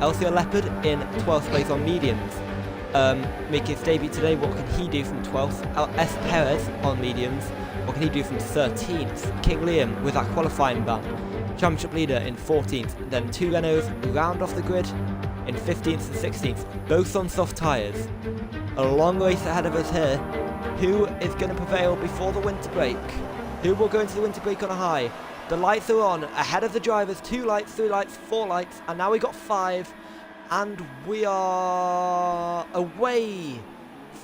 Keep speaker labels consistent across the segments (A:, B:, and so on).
A: LCR Lepoard in 12th place on mediums. Making his debut today, what can he do from 12th? S. Perez on mediums, what can he do from 13th? KingLiam with that qualifying ban. Championship leader in 14th, then two Renaults round off the grid in 15th and 16th, both on soft tyres. A long race ahead of us here. Who is going to prevail before the winter break? Who will go into the winter break on a high? The lights are on, ahead of the drivers, 2 lights, 3 lights, 4 lights, and now we got 5, and we are away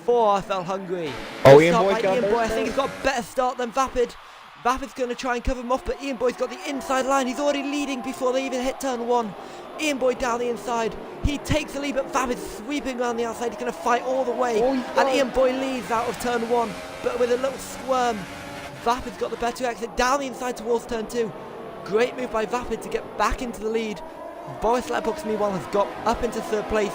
A: for RFL Hungary.
B: Oh, Ian Boyd
A: I think he's got a better start than Vapid. Vapid's going to try and cover him off, but Ian Boyd's got the inside line. He's already leading before they even hit turn 1. Ian Boyd down the inside. He takes the lead, but Vapid's sweeping around the outside. He's going to fight all the way, and Ian Boyd leads out of turn 1, but with a little squirm. Vapid's got the better exit down the inside towards turn 2. Great move by Vapid to get back into the lead. Boris Letbox meanwhile has got up into 3rd place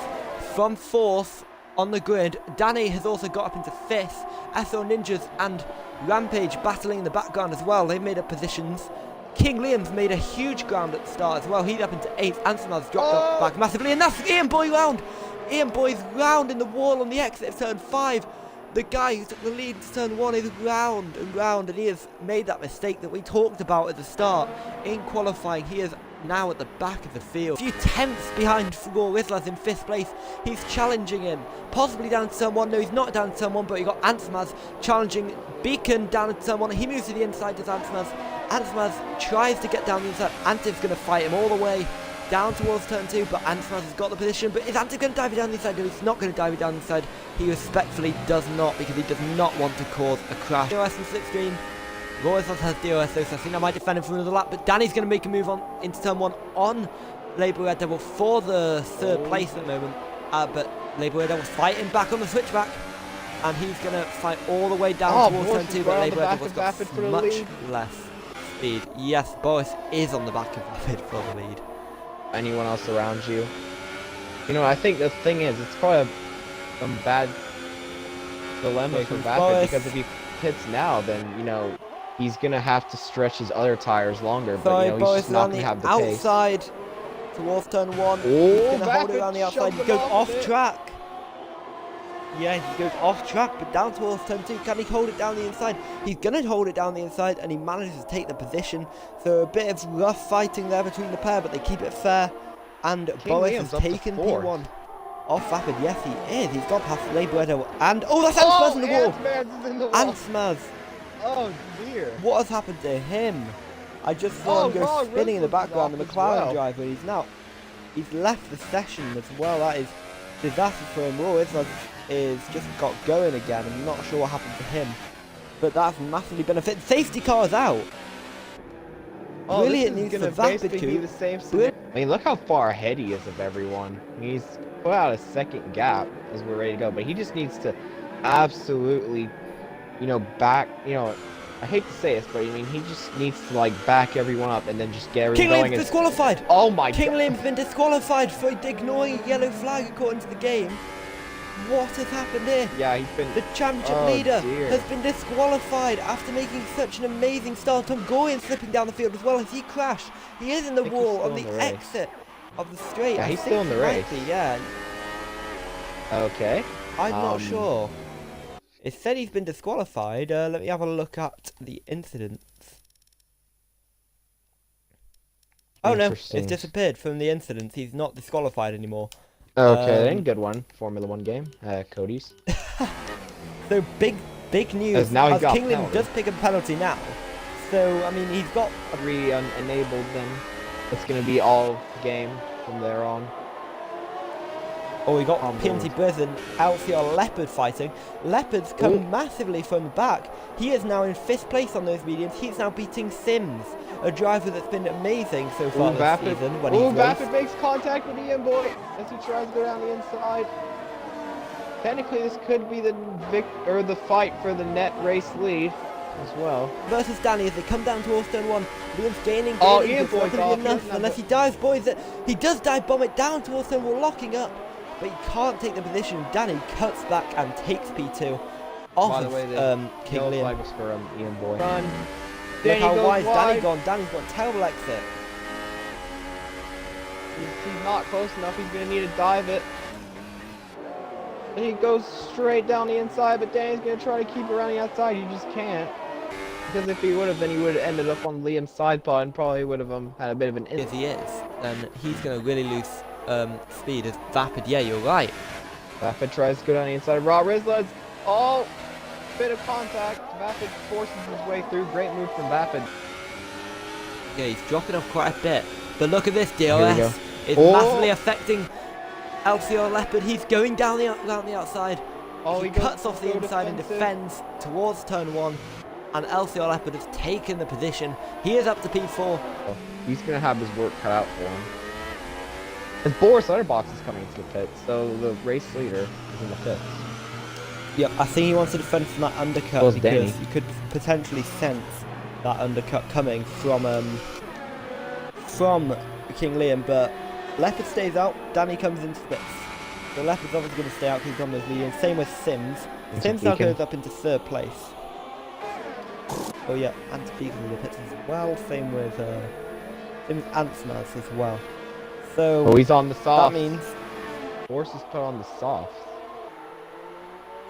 A: from 4th on the grid. Danny has also got up into 5th. SO Ninjas and Rampage battling in the background as well. They've made up positions. KingLiam's made a huge ground at the start as well. He's up into 8th. Ansimar's dropped up back massively, and that's Ian Boyd round. Ian Boyd's round in the wall on the exit of turn 5. The guy who took the lead to turn 1 is round and round, and he has made that mistake that we talked about at the start. In qualifying, he is now at the back of the field. A few tenths behind Ferrari in 5th place. He's challenging him, possibly down to turn 1. No, he's not down to turn 1, but you got Ansimaz challenging Beacon down to turn 1. He moves to the inside, does Ansimaz. Ansimaz tries to get down the inside. Antiv's going to fight him all the way down towards turn 2, but Antimaz has got the position. But is Antiv going to dive it down the inside? No, he's not going to dive it down the inside. He respectfully does not, because he does not want to cause a crash. DOS in slipstream. Royce has DOS, so I think I might defend him for another lap. But Danny's going to make a move on into turn 1 on Labour Red Devil for the 3rd place at the moment. But Labour Red Devil's fighting back on the switchback, and he's going to fight all the way down towards turn 2. But Labour Red Devil's got much less speed. Yes, Boris is on the back of Vapid for the lead.
B: Anyone else around you? You know, I think the thing is, it's probably a bad dilemma for Vapid, because if he pits now, then, you know, he's going to have to stretch his other tires longer, but, you know, he's just not going to have the pace.
A: Outside towards turn 1.
B: Oh,
A: he's going to hold it around the outside. He goes off track. Yeah, he goes off track, but down towards turn 2. Can he hold it down the inside? He's going to hold it down the inside, and he manages to take the position. So a bit of rough fighting there between the pair, but they keep it fair. And Boris has taken P1 off Vapid. Yes, he is. He's gone past Laboredo. And oh, that's Antsmaz in the wall. Antsmaz.
B: Oh dear.
A: What has happened to him? I just saw him go spinning in the background. The McLaren driver. He's left the session as well. That is disaster for him. Raw is just got going again. I'm not sure what happened to him, but that's massively benefited. Safety car is out. Brilliant news for Vapid.
B: I mean, look how far ahead he is of everyone. He's put out a 2nd gap as we're ready to go, but he just needs to absolutely, you know, back, you know, I hate to say this, but I mean, he just needs to, like, back everyone up and then just get everyone going.
A: KingLiam's disqualified!
B: Oh my god!
A: KingLiam's been disqualified for ignoring a yellow flag according to the game. What has happened here?
B: Yeah, he's been...
A: The championship leader has been disqualified after making such an amazing start. TomGorian slipping down the field as well as he crashed. He is in the wall on the exit of the straight.
B: Yeah, he's still in the race.
A: Yeah.
B: Okay.
A: I'm not sure. It said he's been disqualified. Let me have a look at the incidents. Oh no, it's disappeared from the incidents. He's not disqualified anymore.
B: Okay, then good one. Formula 1 game. Cody's.
A: So big news.
B: As now
A: as KingLiam does pick a penalty now. So I mean, he's got
B: 3 enabled. Then it's going to be all game from there on.
A: Oh, we got PMT Brisbane, LCR Lepoard fighting. Leopard's come massively from the back. He is now in 5th place on those mediums. He's now beating Sims. a driver that's been amazing so far this season when he's
B: Vapid makes contact with Ian Boy as he tries to go down the inside. Technically, this could be the fight for the net race lead as well.
A: Versus Danny as they come down towards turn 1. Liam's gaining.
B: Ian Boy's
A: not
B: off.
A: enough unless he dives, boys. He does dive bomb it down towards turn 1, locking up, but he can't take the position. Danny cuts back and takes P2 off
B: By the way,
A: KingLiam.
B: was for Ian Boy.
A: Run. Look how wide Danny gone. Danny's got a terrible exit.
B: He's not close enough. He's going to need to dive it. And he goes straight down the inside, but Danny's going to try to keep around the outside. He just can't. Because if he would have, then he would have ended up on Liam's side pod and probably would have had a bit of an
A: If he is, then he's going to really lose speed as Vapid. Yeah, you're right.
B: Vapid tries to go down the inside. Raw Rizla's bit of contact. Vapid forces his way through. Great move from Vapid.
A: Yeah, he's dropping off quite a bit. But look at this, DOS is massively affecting LCR Leopard. He's going down the outside. He cuts off the inside and defends towards turn 1. And LCR Leopard has taken the position. He is up to P4.
B: He's going to have his work cut out for him. And Boris Letterbox is coming into the pit, so the race leader is in the pits.
A: Yep, I think he wants to defend from that undercut because you could potentially sense that undercut coming from KingLiam, but Leopard stays out, Danny comes into the pits. So Leopard's obviously going to stay out because he's on those leading. Same with Sims. Sims now goes up into 3rd place. Oh yeah, Antipeak in the pits as well. Same with Sims Antsnaz as well. So
B: he's on the soft.
A: That means
B: Boris is put on the soft.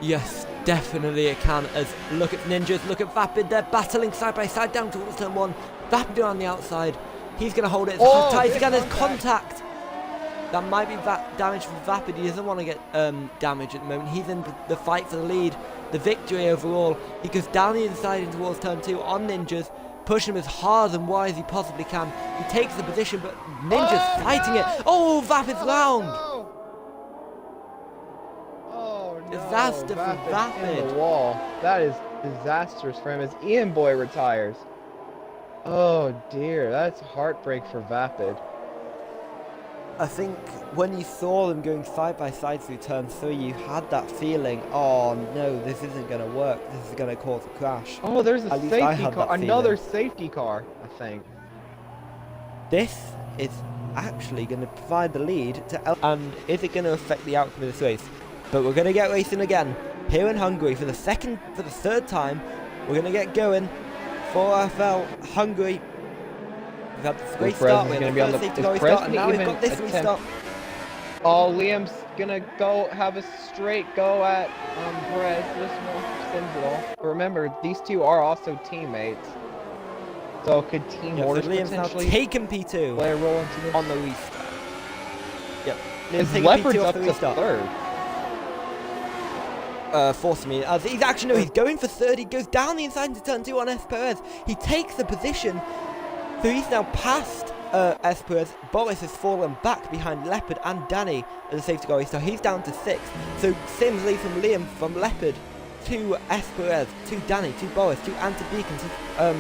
A: Yes, definitely it can. As look at Ninjas, look at Vapid. They're battling side by side down towards turn 1. Vapid on the outside. He's going to hold it. Ties again. There's contact. That might be damage for Vapid. He doesn't want to get damage at the moment. He's in the fight for the lead, the victory overall. He goes down the inside and towards turn 2 on Ninjas, pushing him as hard and wide as he possibly can. He takes the position, but Ninjas fighting it. Oh, Vapid's round. Disaster for Vapid.
B: In the wall. That is disastrous for him as Ian Boy retires. Oh dear, that's heartbreak for Vapid.
A: I think when you saw them going side by side through turn 3, you had that feeling, oh no, this isn't going to work, this is going to cause a crash.
B: Oh, there's a safety car, another safety car, I think.
A: This is actually going to provide the lead to and is it going to affect the outcome of this race? But we're going to get racing again here in Hungary for the 3rd time. We're going to get going for RFL Hungary. We've had this great start. We're going to be on the safety car restart, and now we've got this restart.
B: Oh, Liam's going to go have a straight go at Brez. This one sends it off. But remember, these two are also teammates. So could Team Morgz potentially
A: taken P2
B: play a role into this?
A: On the restart? Yep.
B: Leopard's up to 3rd.
A: Forcing me. He's actually, no, he's going for 3rd. He goes down the inside into turn 2 on S. Perez. He takes the position. So he's now past S. Perez. Boris has fallen back behind Leopard and Danny at the safety car. So he's down to 6th. So Sims leads from Liam from Leopard to S. Perez, to Danny, to Boris, to Antibeacon, to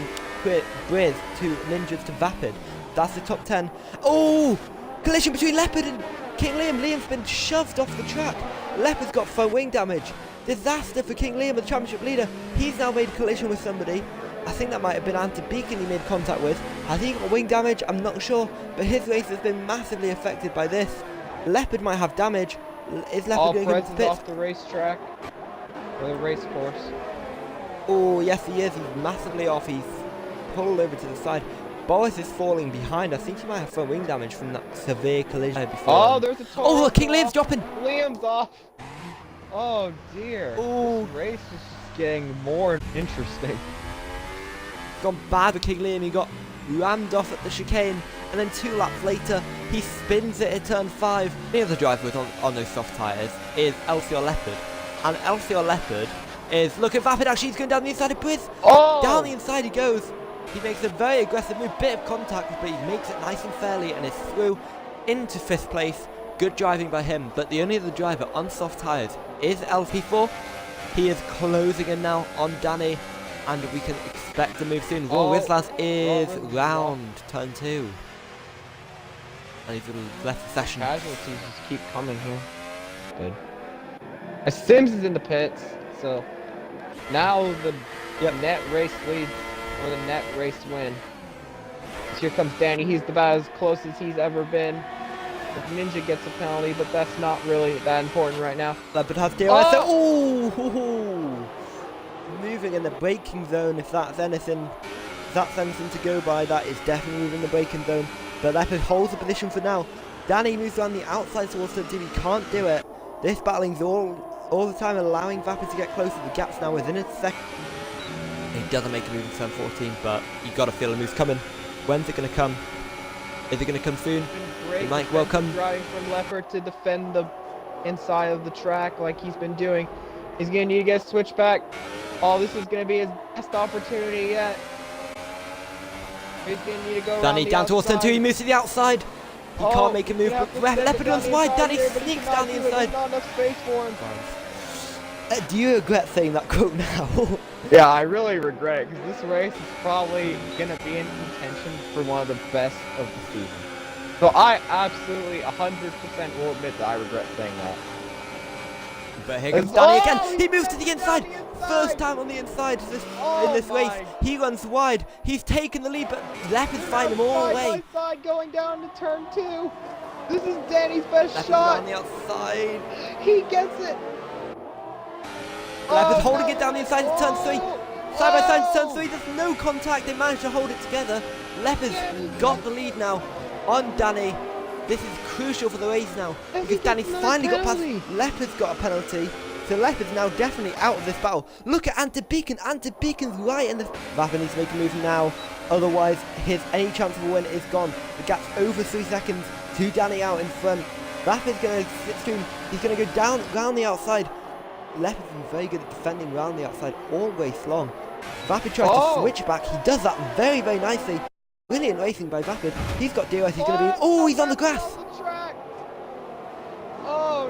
A: Briz, to Ninjas, to Vapid. That's the top 10. Oh! Collision between Leopard and KingLiam. Liam's been shoved off the track. Leopard's got front wing damage. Disaster for KingLiam, the championship leader. He's now made a collision with somebody. I think that might have been Antibeacon he made contact with. I think he got wing damage, I'm not sure. But his race has been massively affected by this. Leopard might have damage. Is Leopard going to go to the pits?
B: Off the racetrack. Or the race course.
A: Oh, yes he is. He's massively off. He's pulled over to the side. Boris is falling behind. I think he might have front wing damage from that severe collision before.
B: Oh, there's a total.
A: Oh, look, KingLiam's dropping.
B: Liam's off. Oh dear.
A: Oh,
B: this race is just getting more interesting.
A: Gone bad for KingLiam. He got rammed off at the chicane, and then 2 laps later, he spins it at turn 5. The other driver with on those soft tyres is LCR Leopard, and LCR Leopard is, look at Vapid actually, he's going down the inside of Briz.
B: Oh!
A: Down the inside he goes. He makes a very aggressive move, bit of contact, but he makes it nice and fairly and is through into 5th place. Good driving by him, but the only other driver on soft tyres is LP4. He is closing in now on Danny. And we can expect to move soon. Whoa, Wislas is round turn 2. And he's left the session.
B: Casualties just keep coming here. Good. Sims is in the pits, so now the net race lead or the net race win. So here comes Danny. He's about as close as he's ever been. If Ninja gets a penalty, but that's not really that important right now.
A: Leopard has DOS. Oh! Moving in the braking zone. If that's anything to go by, that is definitely moving the braking zone. But Leopard holds the position for now. Danny moves around the outside towards turn 2. He can't do it. This battling's all the time allowing Vapid to get closer. The gap's now within a second. He doesn't make a move in turn 14, but you gotta feel a move's coming. When's it gonna come? Is it gonna come soon? It might well come.
B: Driving from Leopard to defend the inside of the track like he's been doing. He's gonna need to get switched back. Oh, this is gonna be his best opportunity yet. He's gonna need to go
A: Danny down towards turn 2. He moves to the outside. He can't make a move, but Leopard runs wide. Danny sneaks down the inside.
B: Not enough space for him.
A: Do you regret saying that quote now?
B: Yeah, I really regret it, because this race is probably going to be in contention for one of the best of the season. So I absolutely 100% will admit that I regret saying that.
A: But here comes Danny again. He moves to the inside. First time on the inside in this race. He runs wide. He's taken the lead, but Leopard's fighting him all the way.
B: Side going down to turn 2. This is Danny's best shot.
A: On the outside.
B: He gets it.
A: Leopard's holding it down the inside to turn 3. Side by side to turn 3. There's no contact. They managed to hold it together. Leopard's got the lead now on Danny. This is crucial for the race now, because Danny's finally got past. Leopard's got a penalty, so Leopard's now definitely out of this battle. Look at Antibeacon. Antibeacon's right in the. Vapid needs to make a move now, otherwise any chance of a win is gone. The gap's over 3 seconds to Danny out in front. Vapid's going to sit soon. He's going to go down round the outside. Leopard's been very good at defending round the outside all race long. Vapid tries to switch back. He does that very, very nicely. Brilliant racing by Vapid. He's got DOS. He's going to be. Oh, he's on the grass.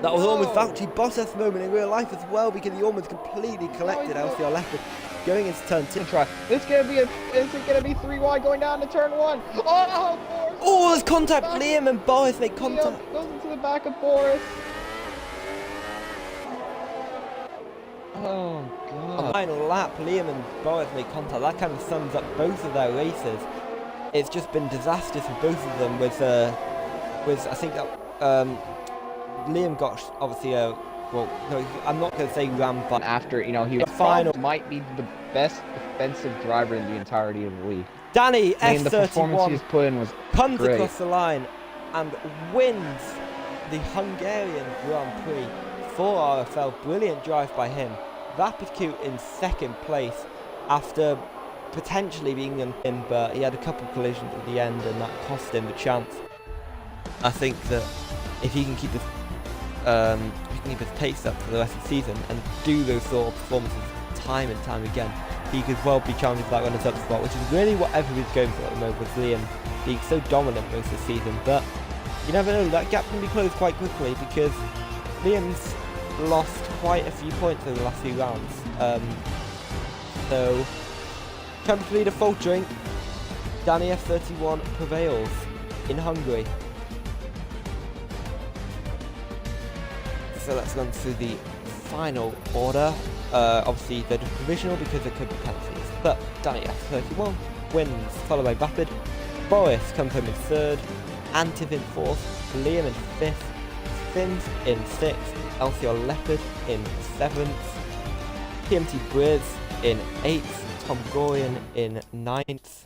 A: That was almost actually Bottas' moment in real life as well, because he almost completely collected LCR Leopard going into turn 2.
B: Is it going to be 3 wide going down to turn 1?
A: Oh, there's contact. Liam and Boris make contact.
B: Goes into the back of Boris. Oh god.
A: A final lap, Liam and Boris make contact. That kind of sums up both of their races. It's just been disastrous for both of them. With I think that Liam got obviously well, no, I'm not going to say ram, but
B: after he was final, might be the best defensive driver in the entirety of the league.
A: Danny
B: the performance he's put in was
A: comes
B: great.
A: Across the line and wins the Hungarian Grand Prix for RFL. Brilliant drive by him. Vapid Q in second place after potentially being in, but he had a couple of collisions at the end and that cost him the chance. I think that if he can keep his pace up for the rest of the season and do those sort of performances time and time again, he could well be challenging for that runners-up spot, which is really what everybody's going for at the moment, with Liam being so dominant most of the season. But you never know, that gap can be closed quite quickly, because Liam's lost quite a few points over the last few rounds. So championship leader faltering, DannyF31 prevails in Hungary. So let's run through the final order. Obviously they're provisional because there could be penalties, but DannyF31 wins, followed by Vapid. Boris comes home in 3rd, Antiv in 4th, Liam in 5th, Sims in 6th, LCR Leopard in 7th, TMT Briz in 8th, TomGorian in 9th,